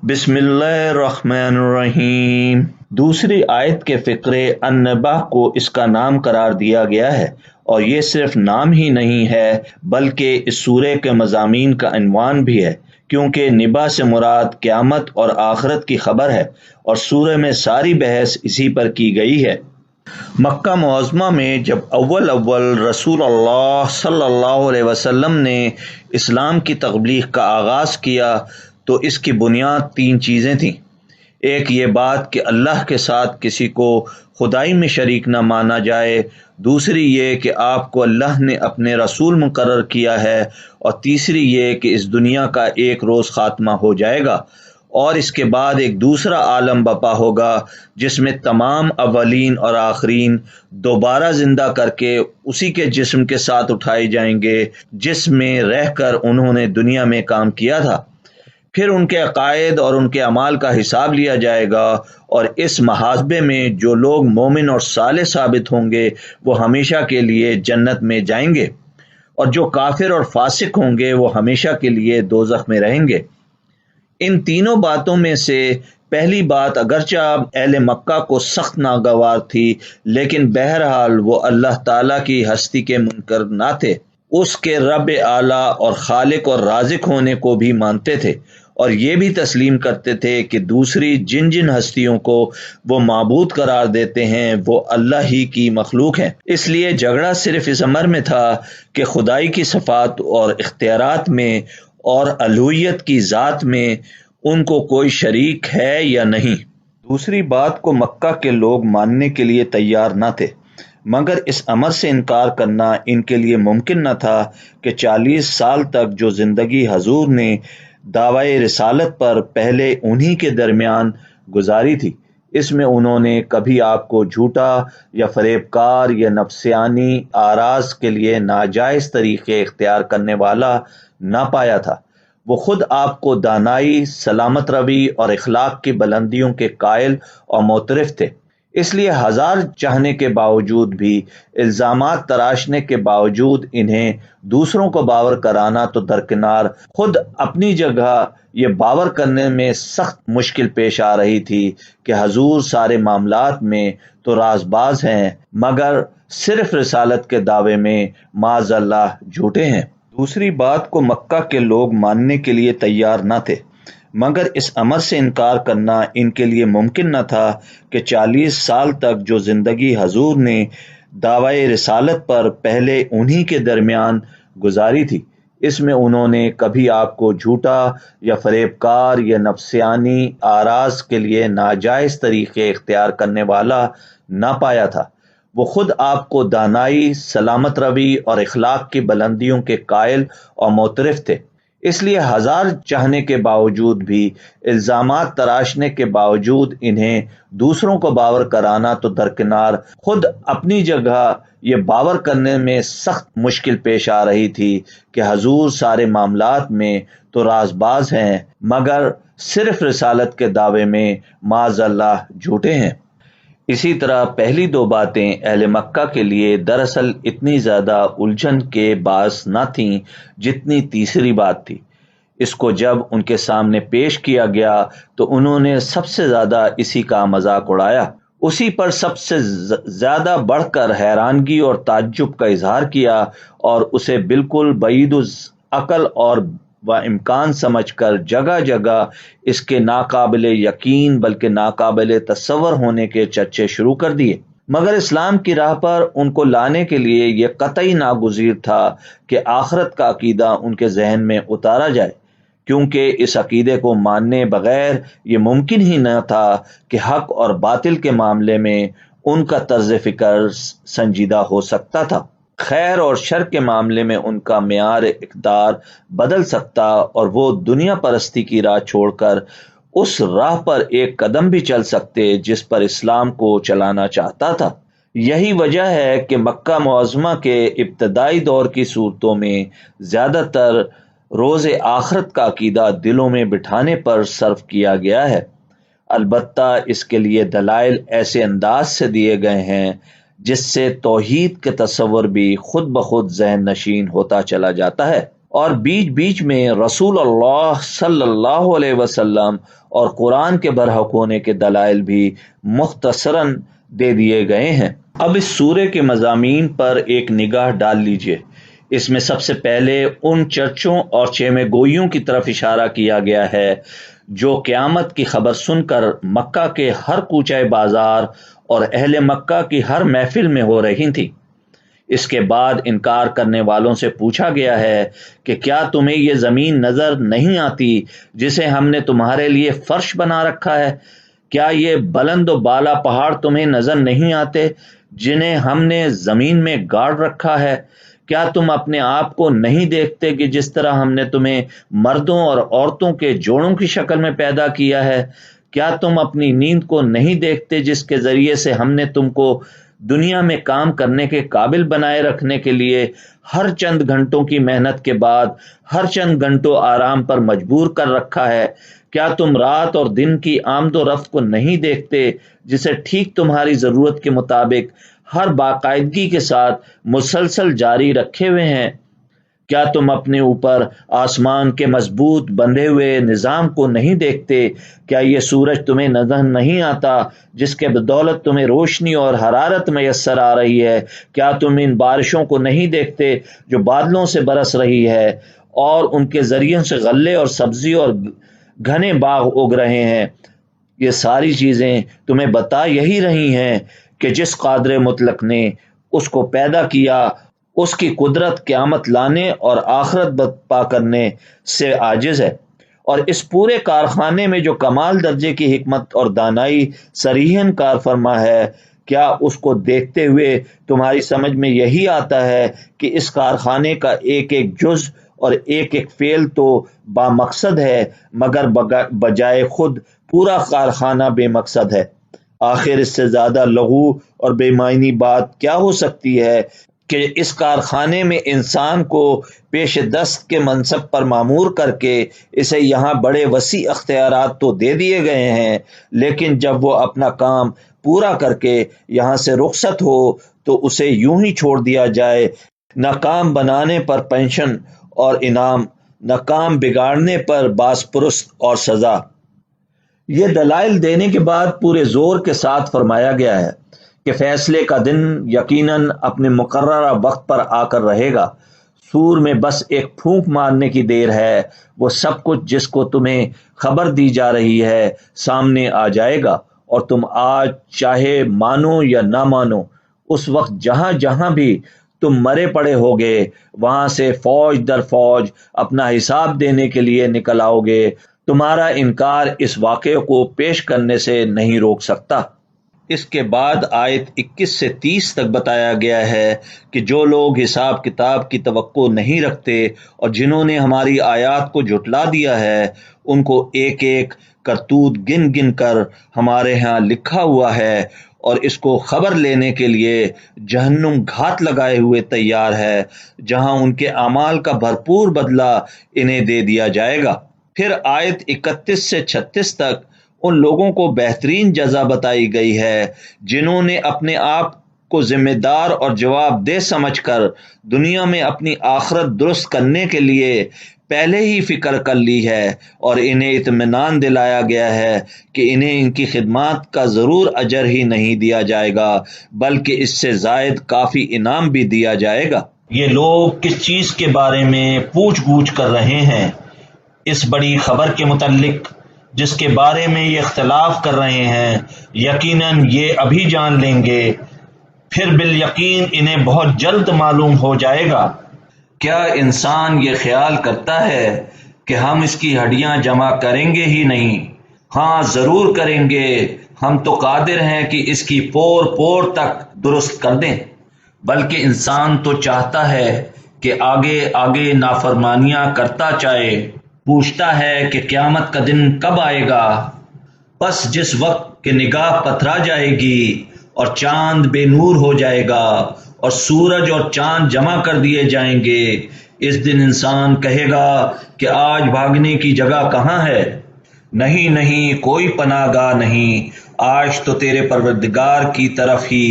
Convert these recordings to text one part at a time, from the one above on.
بسم اللہ الرحمن الرحیم۔ دوسری آیت کے فقرے النبا کو اس کا نام قرار دیا گیا ہے، اور یہ صرف نام ہی نہیں ہے بلکہ اس سورہ کے مضامین کا عنوان بھی ہے، کیونکہ نبا سے مراد قیامت اور آخرت کی خبر ہے، اور سورہ میں ساری بحث اسی پر کی گئی ہے۔ مکہ معظمہ میں جب اول رسول اللہ صلی اللہ علیہ وسلم نے اسلام کی تبلیغ کا آغاز کیا تو اس کی بنیاد تین چیزیں تھیں۔ ایک یہ بات کہ اللہ کے ساتھ کسی کو خدائی میں شریک نہ مانا جائے، دوسری یہ کہ آپ کو اللہ نے اپنے رسول مقرر کیا ہے، اور تیسری یہ کہ اس دنیا کا ایک روز خاتمہ ہو جائے گا اور اس کے بعد ایک دوسرا عالم بپا ہوگا جس میں تمام اولین اور آخرین دوبارہ زندہ کر کے اسی کے جسم کے ساتھ اٹھائے جائیں گے جس میں رہ کر انہوں نے دنیا میں کام کیا تھا۔ پھر ان کے عقائد اور ان کے اعمال کا حساب لیا جائے گا، اور اس محاسبے میں جو لوگ مومن اور صالح ثابت ہوں گے وہ ہمیشہ کے لیے جنت میں جائیں گے، اور جو کافر اور فاسق ہوں گے وہ ہمیشہ کے لیے دوزخ میں رہیں گے۔ ان تینوں باتوں میں سے پہلی بات اگرچہ اہل مکہ کو سخت ناگوار تھی، لیکن بہرحال وہ اللہ تعالیٰ کی ہستی کے منکر نہ تھے، اس کے رب اعلیٰ اور خالق اور رازق ہونے کو بھی مانتے تھے، اور یہ بھی تسلیم کرتے تھے کہ دوسری جن جن ہستیوں کو وہ معبود قرار دیتے ہیں وہ اللہ ہی کی مخلوق ہیں۔ اس لیے جھگڑا صرف اس امر میں تھا کہ خدائی کی صفات اور اختیارات میں اور الوہیت کی ذات میں ان کو کوئی شریک ہے یا نہیں۔ دوسری بات کو مکہ کے لوگ ماننے کے لیے تیار نہ تھے، مگر اس امر سے انکار کرنا ان کے لیے ممکن نہ تھا کہ 40 سال تک جو زندگی حضور نے دعوی رسالت پر پہلے انہی کے درمیان گزاری تھی، اس میں انہوں نے کبھی آپ کو جھوٹا یا فریب کار یا نفسیانی آراز کے لیے ناجائز طریقے اختیار کرنے والا نہ پایا تھا۔ وہ خود آپ کو دانائی، سلامت روی اور اخلاق کی بلندیوں کے قائل اور معترف تھے، اس لیے ہزار چاہنے کے باوجود بھی، الزامات تراشنے کے باوجود انہیں دوسروں کو باور کرانا تو درکنار، خود اپنی جگہ یہ باور کرنے میں سخت مشکل پیش آ رہی تھی کہ حضور سارے معاملات میں تو راز باز ہیں، مگر صرف رسالت کے دعوے میں معاذ اللہ جھوٹے ہیں۔ دوسری بات کو مکہ کے لوگ ماننے کے لیے تیار نہ تھے، مگر اس امر سے انکار کرنا ان کے لیے ممکن نہ تھا کہ 40 سال تک جو زندگی حضور نے دعوی رسالت پر پہلے انہی کے درمیان گزاری تھی، اس میں انہوں نے کبھی آپ کو جھوٹا یا فریب کار یا نفسیانی آراز کے لیے ناجائز طریقے اختیار کرنے والا نہ پایا تھا۔ وہ خود آپ کو دانائی، سلامت روی اور اخلاق کی بلندیوں کے قائل اور معترف تھے، اس لیے ہزار چاہنے کے باوجود بھی، الزامات تراشنے کے باوجود انہیں دوسروں کو باور کرانا تو درکنار، خود اپنی جگہ یہ باور کرنے میں سخت مشکل پیش آ رہی تھی کہ حضور سارے معاملات میں تو راز باز ہیں، مگر صرف رسالت کے دعوے میں معاذ اللہ جھوٹے ہیں۔ اسی طرح پہلی دو باتیں اہل مکہ کے لیے دراصل اتنی زیادہ الجھن کے باعث نہ تھیں جتنی تیسری بات تھی۔ اس کو جب ان کے سامنے پیش کیا گیا تو انہوں نے سب سے زیادہ اسی کا مذاق اڑایا، اسی پر سب سے زیادہ بڑھ کر حیرانگی اور تعجب کا اظہار کیا، اور اسے بالکل بعید العقل اور امکان سمجھ کر جگہ جگہ اس کے ناقابل یقین بلکہ ناقابل تصور ہونے کے چرچے شروع کر دیے۔ مگر اسلام کی راہ پر ان کو لانے کے لیے یہ قطعی ناگزیر تھا کہ آخرت کا عقیدہ ان کے ذہن میں اتارا جائے، کیونکہ اس عقیدے کو ماننے بغیر یہ ممکن ہی نہ تھا کہ حق اور باطل کے معاملے میں ان کا طرز فکر سنجیدہ ہو سکتا تھا، خیر اور شر کے معاملے میں ان کا معیار اقدار بدل سکتا، اور وہ دنیا پرستی کی راہ چھوڑ کر اس راہ پر ایک قدم بھی چل سکتے جس پر اسلام کو چلانا چاہتا تھا۔ یہی وجہ ہے کہ مکہ معظمہ کے ابتدائی دور کی صورتوں میں زیادہ تر روز آخرت کا عقیدہ دلوں میں بٹھانے پر صرف کیا گیا ہے۔ البتہ اس کے لیے دلائل ایسے انداز سے دیے گئے ہیں جس سے توحید کے تصور بھی خود بخود ذہن نشین ہوتا چلا جاتا ہے۔ اور بیچ بیچ میں رسول اللہ صلی اللہ علیہ وسلم اور قرآن کے برحق ہونے کے دلائل بھی مختصراً دے دیے گئے ہیں۔ اب اس سورے کے مضامین پر ایک نگاہ ڈال لیجئے۔ اس میں سب سے پہلے ان چرچوں اور چیمے گوئیوں کی طرف اشارہ کیا گیا ہے جو قیامت کی خبر سن کر مکہ کے ہر کوچہ بازار اور اہل مکہ کی ہر محفل میں ہو رہی تھی۔ اس کے بعد انکار کرنے والوں سے پوچھا گیا ہے کہ کیا تمہیں یہ زمین نظر نہیں آتی جسے ہم نے تمہارے لیے فرش بنا رکھا ہے؟ کیا یہ بلند و بالا پہاڑ تمہیں نظر نہیں آتے جنہیں ہم نے زمین میں گاڑ رکھا ہے؟ کیا تم اپنے آپ کو نہیں دیکھتے کہ جس طرح ہم نے تمہیں مردوں اور عورتوں کے جوڑوں کی شکل میں پیدا کیا ہے؟ کیا تم اپنی نیند کو نہیں دیکھتے جس کے ذریعے سے ہم نے تم کو دنیا میں کام کرنے کے قابل بنائے رکھنے کے لیے ہر چند گھنٹوں کی محنت کے بعد ہر چند گھنٹوں آرام پر مجبور کر رکھا ہے؟ کیا تم رات اور دن کی آمد و رفت کو نہیں دیکھتے جسے ٹھیک تمہاری ضرورت کے مطابق ہر باقاعدگی کے ساتھ مسلسل جاری رکھے ہوئے ہیں؟ کیا تم اپنے اوپر آسمان کے مضبوط بندھے ہوئے نظام کو نہیں دیکھتے؟ کیا یہ سورج تمہیں نظر نہیں آتا جس کے بدولت تمہیں روشنی اور حرارت میسر آ رہی ہے؟ کیا تم ان بارشوں کو نہیں دیکھتے جو بادلوں سے برس رہی ہے اور ان کے ذریعے سے غلے اور سبزی اور گھنے باغ اگ رہے ہیں؟ یہ ساری چیزیں تمہیں بتا یہی رہی ہیں کہ جس قادر مطلق نے اس کو پیدا کیا اس کی قدرت قیامت لانے اور آخرت برپا کرنے سے عاجز ہے، اور اس پورے کارخانے میں جو کمال درجے کی حکمت اور دانائی صریحاً کار فرما ہے، کیا اس کو دیکھتے ہوئے تمہاری سمجھ میں یہی آتا ہے کہ اس کارخانے کا ایک ایک جز اور ایک ایک فعل تو با مقصد ہے مگر بجائے خود پورا کارخانہ بے مقصد ہے؟ آخر اس سے زیادہ لغو اور بے معنی بات کیا ہو سکتی ہے کہ اس کارخانے میں انسان کو پیش دست کے منصب پر مامور کر کے اسے یہاں بڑے وسیع اختیارات تو دے دیے گئے ہیں، لیکن جب وہ اپنا کام پورا کر کے یہاں سے رخصت ہو تو اسے یوں ہی چھوڑ دیا جائے، نہ کام بنانے پر پینشن اور انعام، نہ کام بگاڑنے پر باز پرست اور سزا۔ یہ دلائل دینے کے بعد پورے زور کے ساتھ فرمایا گیا ہے کہ فیصلے کا دن یقیناً اپنے مقررہ وقت پر آ کر رہے گا۔ سور میں بس ایک پھونک مارنے کی دیر ہے، وہ سب کچھ جس کو تمہیں خبر دی جا رہی ہے سامنے آ جائے گا، اور تم آج چاہے مانو یا نہ مانو اس وقت جہاں جہاں بھی تم مرے پڑے ہوگے وہاں سے فوج در فوج اپنا حساب دینے کے لیے نکل آؤ گے۔ تمہارا انکار اس واقعے کو پیش کرنے سے نہیں روک سکتا۔ اس کے بعد آیت 21 سے 30 تک بتایا گیا ہے کہ جو لوگ حساب کتاب کی توقع نہیں رکھتے اور جنہوں نے ہماری آیات کو جھٹلا دیا ہے ان کو ایک ایک کرتوت گن گن کر ہمارے ہاں لکھا ہوا ہے، اور اس کو خبر لینے کے لیے جہنم گھات لگائے ہوئے تیار ہے جہاں ان کے اعمال کا بھرپور بدلہ انہیں دے دیا جائے گا۔ پھر آیت 31 سے 36 تک ان لوگوں کو بہترین جزا بتائی گئی ہے جنہوں نے اپنے آپ کو ذمہ دار اور جواب دہ سمجھ کر دنیا میں اپنی آخرت درست کرنے کے لیے پہلے ہی فکر کر لی ہے، اور انہیں اطمینان دلایا گیا ہے کہ انہیں ان کی خدمات کا ضرور اجر ہی نہیں دیا جائے گا بلکہ اس سے زائد کافی انعام بھی دیا جائے گا۔ یہ لوگ کس چیز کے بارے میں پوچھ گچھ کر رہے ہیں؟ اس بڑی خبر کے متعلق جس کے بارے میں یہ اختلاف کر رہے ہیں، یقیناً یہ ابھی جان لیں گے، پھر بالیقین انہیں بہت جلد معلوم ہو جائے گا۔ کیا انسان یہ خیال کرتا ہے کہ ہم اس کی ہڈیاں جمع کریں گے ہی نہیں؟ ہاں ضرور کریں گے، ہم تو قادر ہیں کہ اس کی پور پور تک درست کر دیں۔ بلکہ انسان تو چاہتا ہے کہ آگے آگے نافرمانیاں کرتا چاہے، پوچھتا ہے کہ قیامت کا دن کب آئے گا۔ بس جس وقت کہ نگاہ پتھرا جائے گی اور چاند بے نور ہو جائے گا اور سورج اور چاند جمع کر دیے جائیں گے، اس دن انسان کہے گا کہ آج بھاگنے کی جگہ کہاں ہے؟ نہیں نہیں، کوئی پناہ گاہ نہیں، آج تو تیرے پروردگار کی طرف ہی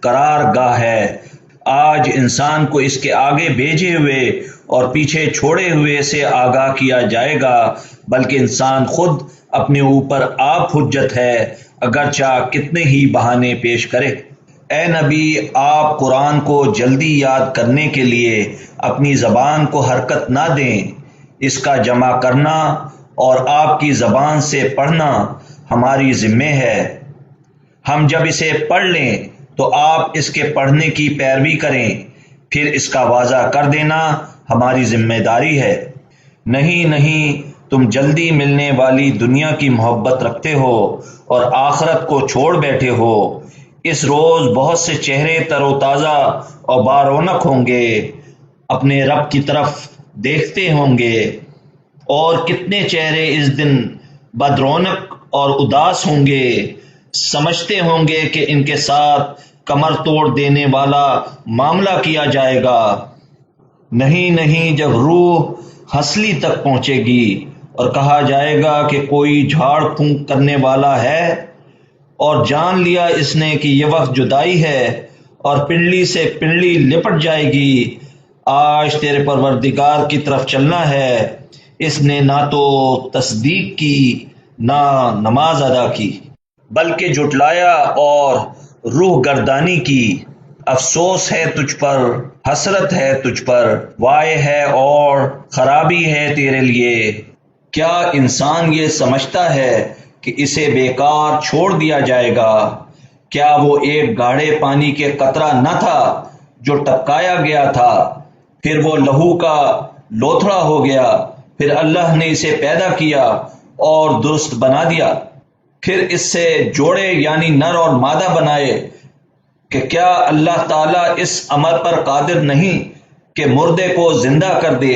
قرار گاہ ہے۔ آج انسان کو اس کے آگے بھیجے ہوئے اور پیچھے چھوڑے ہوئے سے آگاہ کیا جائے گا، بلکہ انسان خود اپنے اوپر آپ حجت ہے، اگرچہ کتنے ہی بہانے پیش کرے۔ اے نبی، آپ قرآن کو جلدی یاد کرنے کے لیے اپنی زبان کو حرکت نہ دیں۔ اس کا جمع کرنا اور آپ کی زبان سے پڑھنا ہماری ذمہ ہے۔ ہم جب اسے پڑھ لیں تو آپ اس کے پڑھنے کی پیروی کریں، پھر اس کا واضح کر دینا ہماری ذمہ داری ہے۔ نہیں نہیں، تم جلدی ملنے والی دنیا کی محبت رکھتے ہو اور آخرت کو چھوڑ بیٹھے ہو۔ اس روز بہت سے چہرے تر و تازہ اور بارونق ہوں گے، اپنے رب کی طرف دیکھتے ہوں گے، اور کتنے چہرے اس دن بدرونق اور اداس ہوں گے، سمجھتے ہوں گے کہ ان کے ساتھ کمر توڑ دینے والا معاملہ کیا جائے گا۔ نہیں نہیں، جب روح ہنسلی تک پہنچے گی اور کہا جائے گا کہ کوئی جھاڑ پھونک کرنے والا ہے، اور جان لیا اس نے کہ یہ وقت جدائی ہے، اور پنڈلی سے پنڈلی لپٹ جائے گی، آج تیرے پروردگار کی طرف چلنا ہے۔ اس نے نہ تو تصدیق کی نہ نماز ادا کی، بلکہ جھٹلایا اور روح گردانی کی۔ افسوس ہے تجھ پر، حسرت ہے تجھ پر، وائے ہے اور خرابی ہے تیرے لیے۔ کیا انسان یہ سمجھتا ہے کہ اسے بیکار چھوڑ دیا جائے گا؟ کیا وہ ایک گاڑھے پانی کے قطرہ نہ تھا جو ٹپکایا گیا تھا، پھر وہ لہو کا لوتھڑا ہو گیا، پھر اللہ نے اسے پیدا کیا اور درست بنا دیا، پھر اس سے جوڑے یعنی نر اور مادہ بنائے۔ کہ کیا اللہ تعالیٰ اس امر پر قادر نہیں کہ مردے کو زندہ کر دے؟